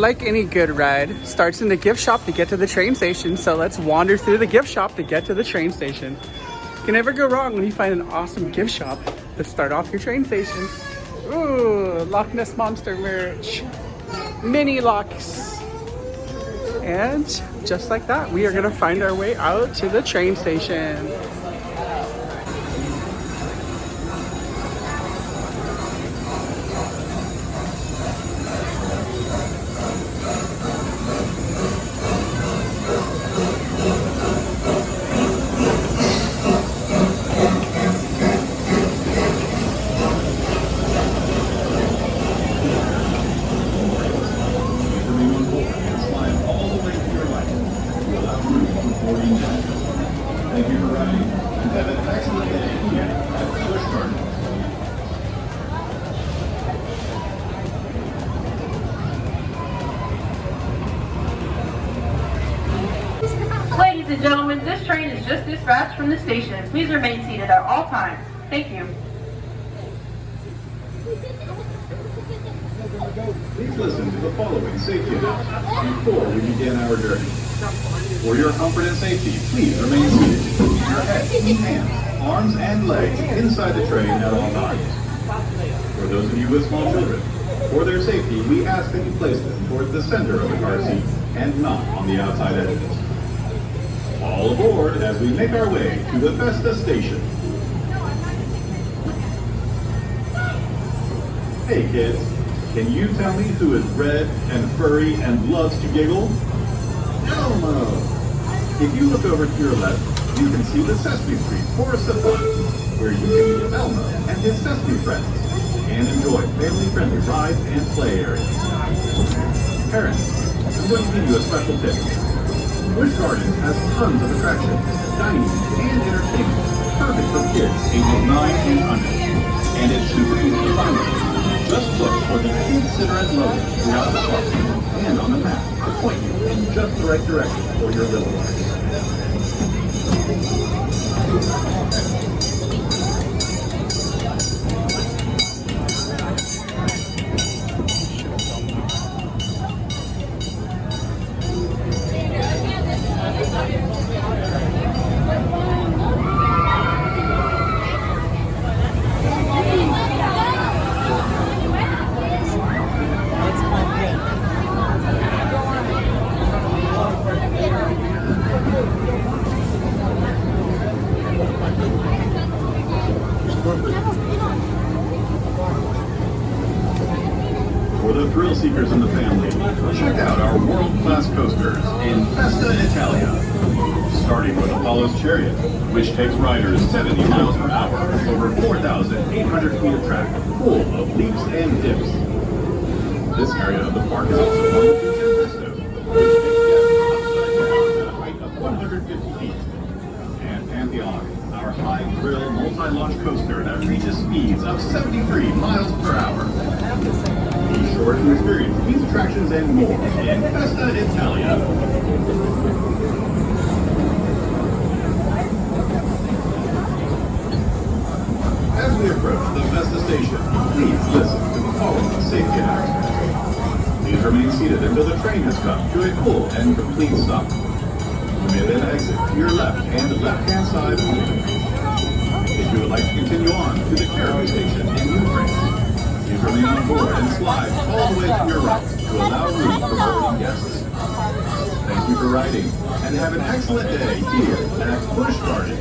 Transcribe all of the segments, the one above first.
like any good ride, starts in the gift shop to get to the train station. So let's wander through the gift shop to get to the train station. You can never go wrong when you find an awesome gift shop to start off your train station. Ooh, Loch Ness Monster merch. Mini locks. And just like that, we are gonna find our way out to the train station. Thank you for riding, and have an excellent day here at Busch. Ladies and gentlemen, this train is just dispatched from the station. Please remain seated at all times. Thank you. Please listen to the following safety announcements before we begin our journey. For your comfort and safety, please remain seated. Keep your head, hands, arms, and legs inside the train at all times. For those of you with small children, for their safety, we ask that you place them towards the center of the car seat and not on the outside edges. All aboard as we make our way to the Vesta station. Hey kids, can you tell me who is red and furry and loves to giggle? Elmo! If you look over to your left, you can see the Sesame Street Forest of Fun, where you can meet Elmo and his Sesame friends, and enjoy family-friendly rides and play areas. Parents, I'm going to give you a special tip. Busch Gardens has tons of attractions, dining, and entertainment, perfect for kids ages 9 and under. And it's super easy to find them. Just look for the Kids Cigarette logo throughout the park and on the map to point you in just the right direction for your little ones. For the thrill seekers in the family, check out our world-class coasters in Vesta Italia. Starting with Apollo's Chariot, which takes riders 70 miles per hour over 4,800 feet of track, full of leaps and dips. This area of the park is also one of the Vista, which takes guests upside down at a height of 150 feet. And Pantheon, our high-thrill multi-launch coaster that reaches speeds of 73 miles per hour. Be sure to experience these attractions and more in Vesta Italia. As we approach the Vesta station, please listen to the following safety announcements. Please remain seated until the train has come to a full and complete stop. You may then exit to your left and left-hand side only. If you would like to continue on to the Caribou station in New France, please remain on board and slide all the way to your right to allow room for boarding guests. Thank you for riding, and have an excellent day here at Busch Gardens.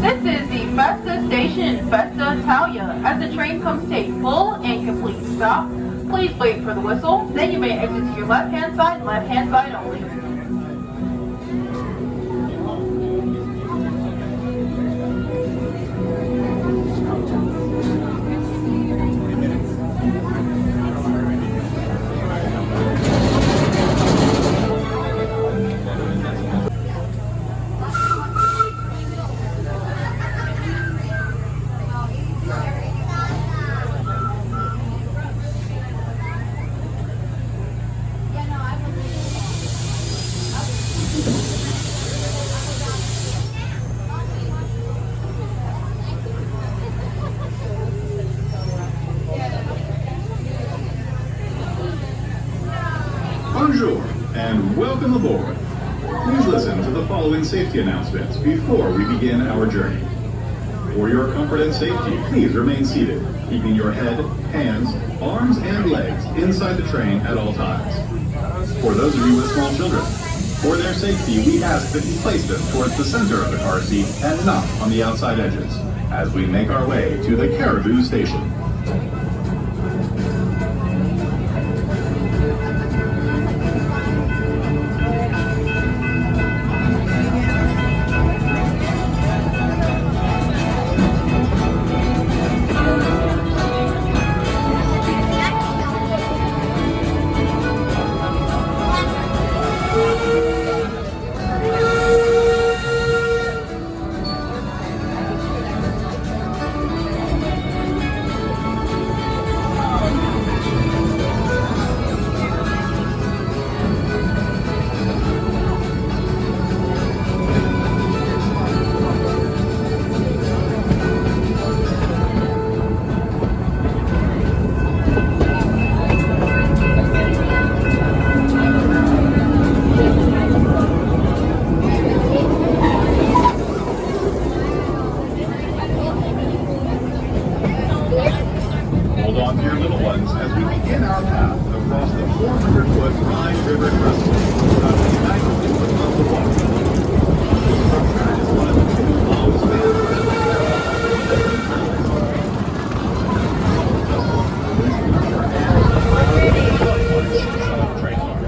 This is the Vesta station, Vesta Italia. As the train comes to a full and complete stop, please wait for the whistle. Then you may exit to your left-hand side only. Bonjour, and welcome aboard. Please listen to the following safety announcements before we begin our journey. For your comfort and safety, please remain seated, keeping your head, hands, arms, and legs inside the train at all times. For those of you with small children, for their safety, we ask that you place them towards the center of the car seat and not on the outside edges, as we make our way to the Caribou Station. Hold on to your little ones as we begin our path across the 400-foot Rhine River Trestle, about the United States of the water. This structure is one of the two long spans of the train cars.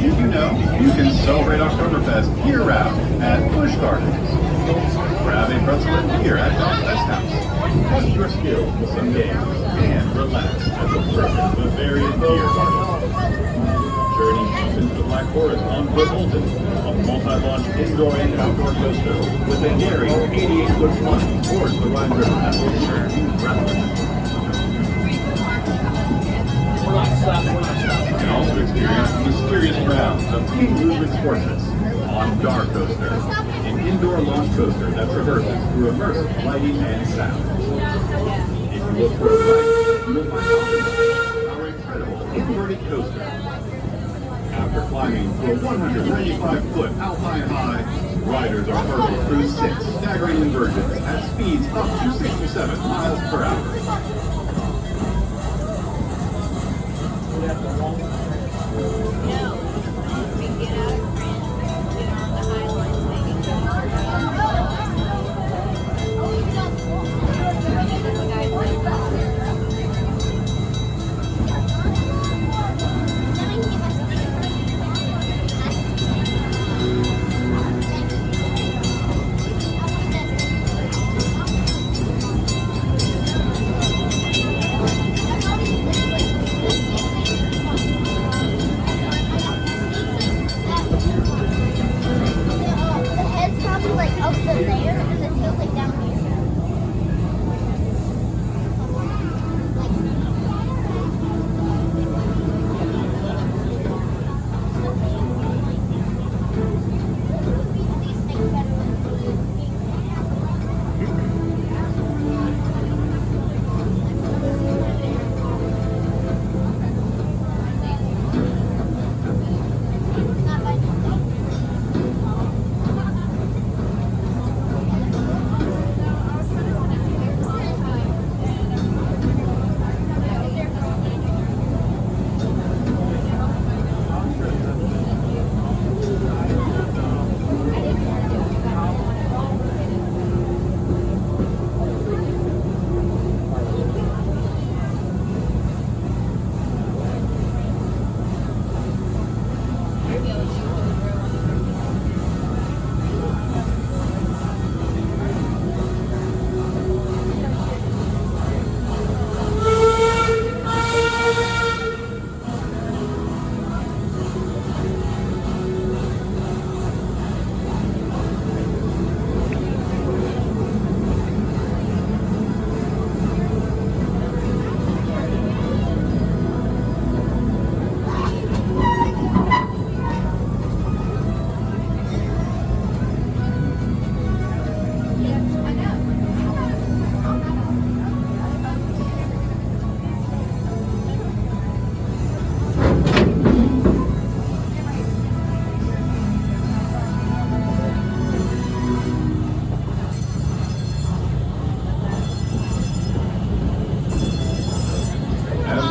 Did you know you can celebrate Oktoberfest year-round at Busch Gardens? Grab a pretzel and beer at Dog's Best House. Test your skills with some games and relax at the perfect Bavarian beer garden. Journey deep into the Black Forest on Busch Holton, a multi-launch indoor and outdoor coaster with a daring 88-foot plunge towards the Rhine River that will leave you breathless. You can also experience the mysterious grounds of King Ludwig's Fortress on Dar Coaster, an indoor launch coaster that traverses through immersive lighting and sound. If you look toward the right, you will find our incredible inverted coaster. After climbing to a 195-foot alpine high, riders are hurtled through 6 staggering inversions at speeds up to 67 miles per hour.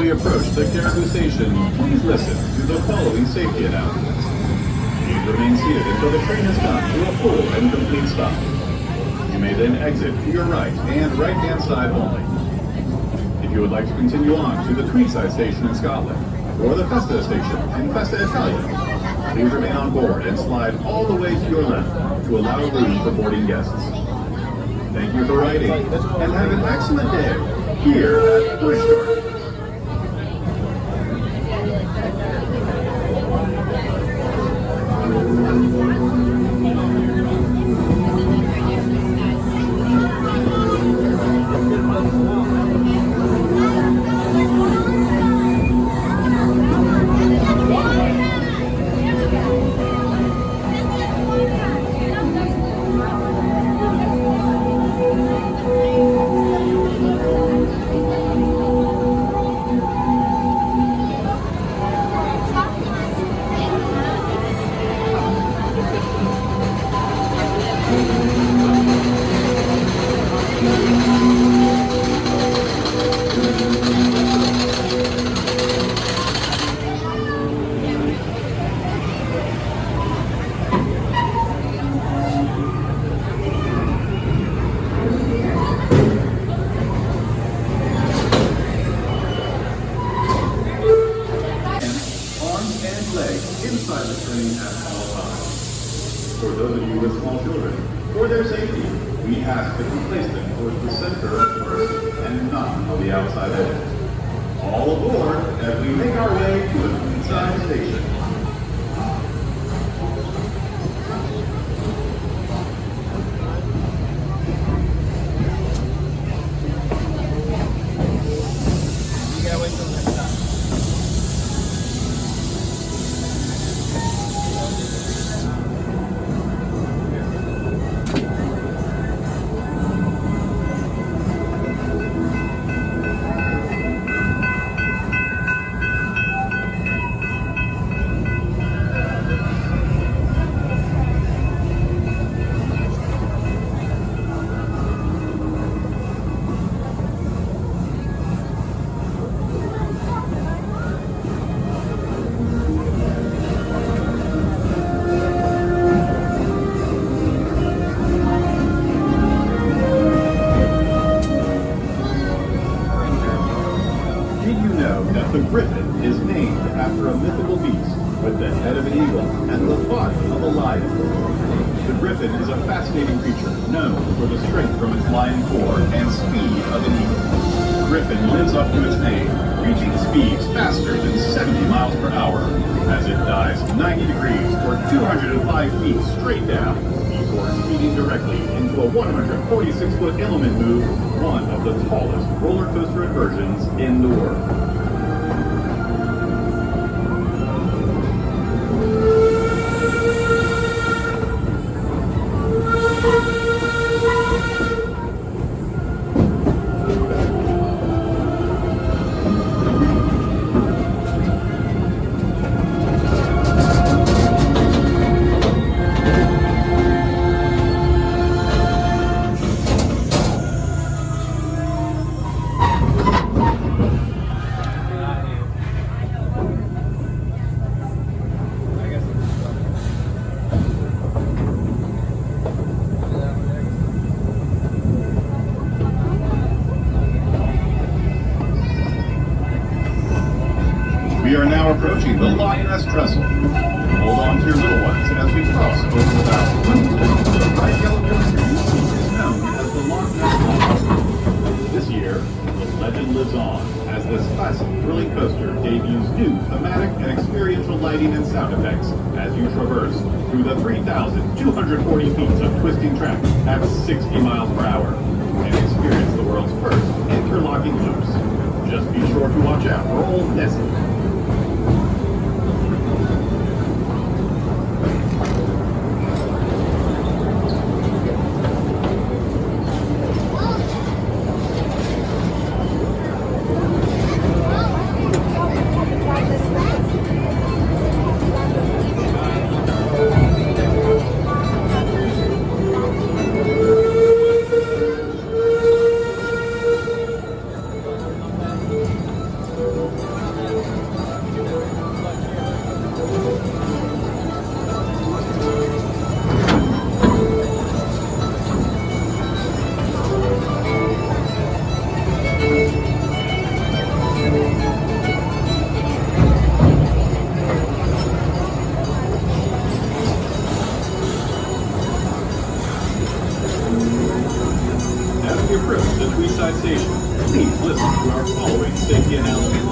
we approach the Caribou Station, please listen to the following safety announcements. Please remain seated until the train has come to a full and complete stop. You may then exit to your right and right-hand side only. If you would like to continue on to the Tweedside Station in Scotland, or the Festa Station in Festa Italia, please remain on board and slide all the way to your left to allow room for boarding guests. Thank you for riding, and have an excellent day here at Busch. Inside the train at all times. For those of you with small children, for their safety, we ask that you place them towards the center of the berth and not on the outside edge. All aboard as we make our way to the Tweedside Station. The griffin is named after a mythical beast with the head of an eagle and the body of a lion. The griffin is a fascinating creature known for the strength from its lion core and speed of an eagle. The griffin lives up to its name, reaching speeds faster than 70 miles per hour as it dives 90 degrees or 205 feet straight down before speeding directly into a 146-foot element move, one of the tallest roller coaster inversions in the world. We are now approaching the Lioness Trestle. Hold on to your little ones as we cross over the valley. The bright yellow tree is known as the Loch Ness Monster. This year, the legend lives on as this classic thrilling coaster debuts new thematic and experiential lighting and sound effects as you traverse through the 3,240 feet of twisting track at 60 miles per hour and experience the world's first interlocking loops. Just be sure to watch out for old Nessie. safety announcement.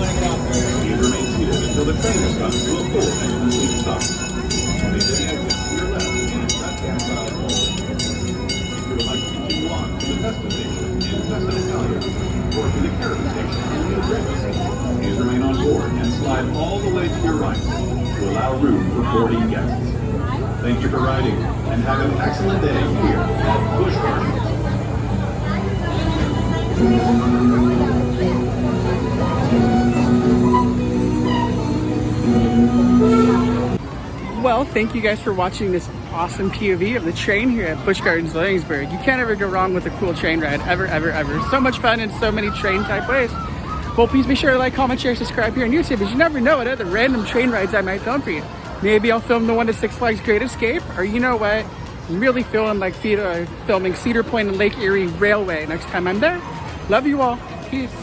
Please remain seated until the train has gotten to a full and complete stop. Please exit to your left and left-hand side only. If you would like to continue on to the Vesta station in Vesta Italia, or to the Caribou station in New Bridge, please remain on board and slide all the way to your right to allow room for boarding guests. Thank you for riding and have an excellent day here at Busch Gardens. Well, thank you guys for watching this awesome POV of the train here at Busch Gardens, Williamsburg. You can't ever go wrong with a cool train ride, ever, ever, ever. So much fun in so many train type ways. Well, please be sure to like, comment, share, subscribe here on YouTube, because you never know what other random train rides I might film for you. Maybe I'll film the one to Six Flags Great Escape, or you know what, I'm really feeling like filming Cedar Point and Lake Erie Railway next time I'm there. Love you all. Peace.